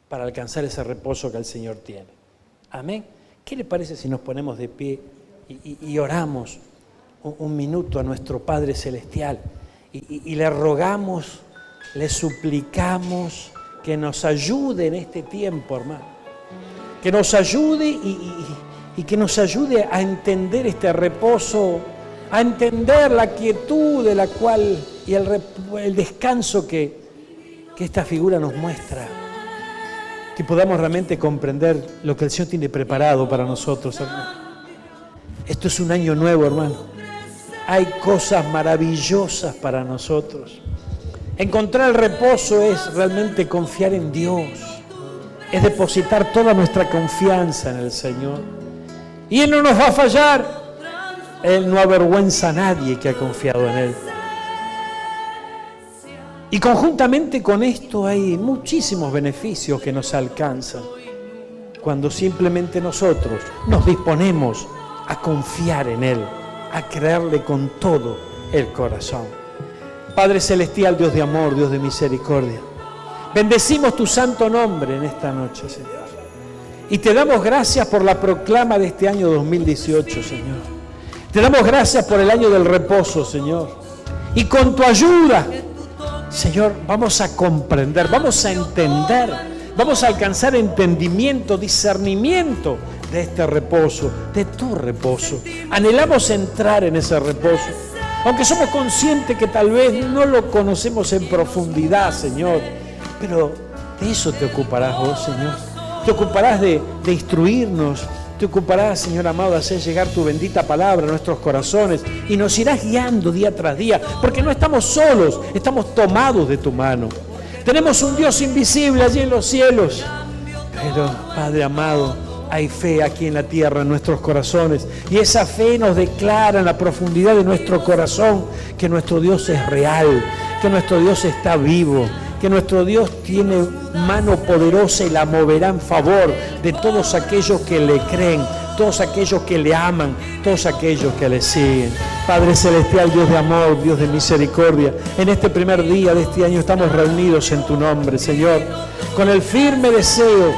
para alcanzar ese reposo que el Señor tiene. Amén. ¿Qué le parece si nos ponemos de pie y oramos un minuto a nuestro Padre Celestial y le rogamos, le suplicamos que nos ayude en este tiempo, hermano? Que nos ayude y que nos ayude a entender este reposo, a entender la quietud de la cual y el descanso que esta figura nos muestra. Que podamos realmente comprender lo que el Señor tiene preparado para nosotros, hermano. Esto es un año nuevo, hermano. Hay cosas maravillosas para nosotros. Encontrar el reposo es realmente confiar en Dios. Es depositar toda nuestra confianza en el Señor. Y Él no nos va a fallar. Él no avergüenza a nadie que ha confiado en Él. Y conjuntamente con esto hay muchísimos beneficios que nos alcanzan cuando simplemente nosotros nos disponemos a confiar en Él, a creerle con todo el corazón. Padre Celestial, Dios de amor, Dios de misericordia, bendecimos tu santo nombre en esta noche, Señor. Y te damos gracias por la proclama de este año 2018, Señor. Te damos gracias por el año del reposo, Señor. Y con tu ayuda, Señor, vamos a comprender, vamos a entender, vamos a alcanzar entendimiento, discernimiento de este reposo, de tu reposo. Anhelamos entrar en ese reposo, aunque somos conscientes que tal vez no lo conocemos en profundidad, Señor, pero de eso te ocuparás vos, Señor. Te ocuparás de instruirnos, te ocuparás, Señor amado, de hacer llegar tu bendita palabra a nuestros corazones y nos irás guiando día tras día, porque no estamos solos, estamos tomados de tu mano. Tenemos un Dios invisible allí en los cielos, pero, Padre amado, hay fe aquí en la tierra, en nuestros corazones, y esa fe nos declara en la profundidad de nuestro corazón que nuestro Dios es real, que nuestro Dios está vivo, que nuestro Dios tiene mano poderosa y la moverá en favor de todos aquellos que le creen, todos aquellos que le aman, todos aquellos que le siguen. Padre Celestial, Dios de amor, Dios de misericordia, en este primer día de este año estamos reunidos en tu nombre, Señor, con el firme deseo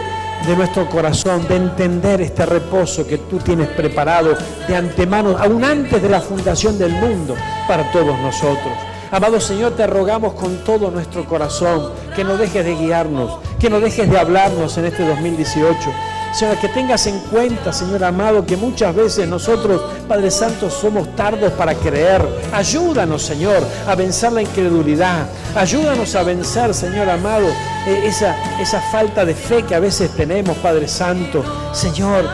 de nuestro corazón de entender este reposo que tú tienes preparado de antemano, aún antes de la fundación del mundo, para todos nosotros. Amado Señor, te rogamos con todo nuestro corazón que no dejes de guiarnos, que no dejes de hablarnos en este 2018. Señor, que tengas en cuenta, Señor amado, que muchas veces nosotros, Padre Santo, somos tardos para creer. Ayúdanos, Señor, a vencer la incredulidad. Ayúdanos a vencer, Señor amado, esa falta de fe que a veces tenemos, Padre Santo. Señor,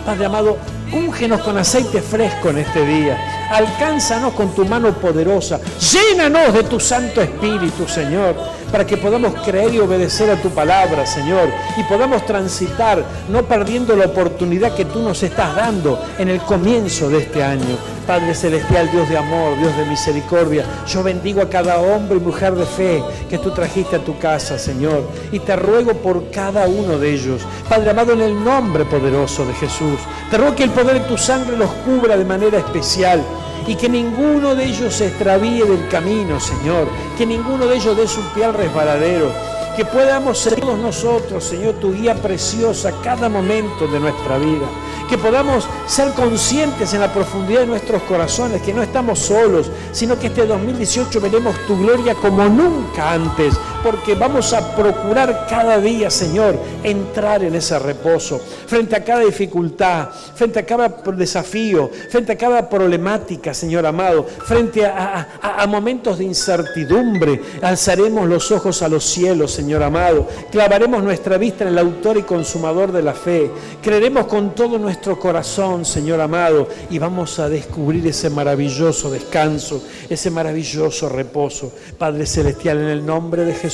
Padre amado, úngenos con aceite fresco en este día. Alcánzanos con tu mano poderosa. Llénanos de tu Santo Espíritu, Señor, para que podamos creer y obedecer a tu palabra, Señor, y podamos transitar, no perdiendo la oportunidad que tú nos estás dando en el comienzo de este año. Padre Celestial, Dios de amor, Dios de misericordia, yo bendigo a cada hombre y mujer de fe que tú trajiste a tu casa, Señor, y te ruego por cada uno de ellos. Padre amado, en el nombre poderoso de Jesús, te ruego que el poder de tu sangre los cubra de manera especial, y que ninguno de ellos se extravíe del camino, Señor, que ninguno de ellos dé su pie al resbaladero, que podamos ser todos nosotros, Señor, tu guía preciosa cada momento de nuestra vida, que podamos ser conscientes en la profundidad de nuestros corazones, que no estamos solos, sino que este 2018 veremos tu gloria como nunca antes, porque vamos a procurar cada día, Señor, entrar en ese reposo, frente a cada dificultad, frente a cada desafío, frente a cada problemática, Señor amado, frente a momentos de incertidumbre. Alzaremos los ojos a los cielos, Señor amado, clavaremos nuestra vista en el autor y consumador de la fe, creeremos con todo nuestro corazón, Señor amado, y vamos a descubrir ese maravilloso descanso, ese maravilloso reposo. Padre Celestial, en el nombre de Jesús,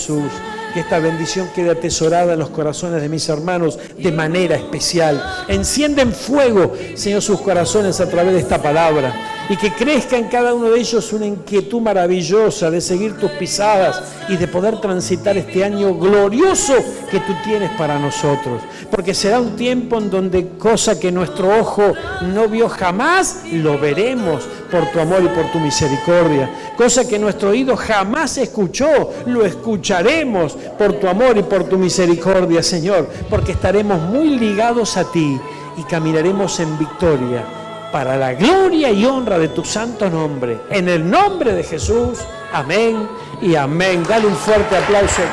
que esta bendición quede atesorada en los corazones de mis hermanos de manera especial. Enciende en fuego, Señor, sus corazones a través de esta palabra, y que crezca en cada uno de ellos una inquietud maravillosa de seguir tus pisadas y de poder transitar este año glorioso que tú tienes para nosotros. Porque será un tiempo en donde cosa que nuestro ojo no vio jamás, lo veremos por tu amor y por tu misericordia. Cosa que nuestro oído jamás escuchó, lo escucharemos por tu amor y por tu misericordia, Señor. Porque estaremos muy ligados a ti y caminaremos en victoria para la gloria y honra de tu santo nombre. En el nombre de Jesús, amén y amén. Dale un fuerte aplauso al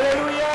Aleluya.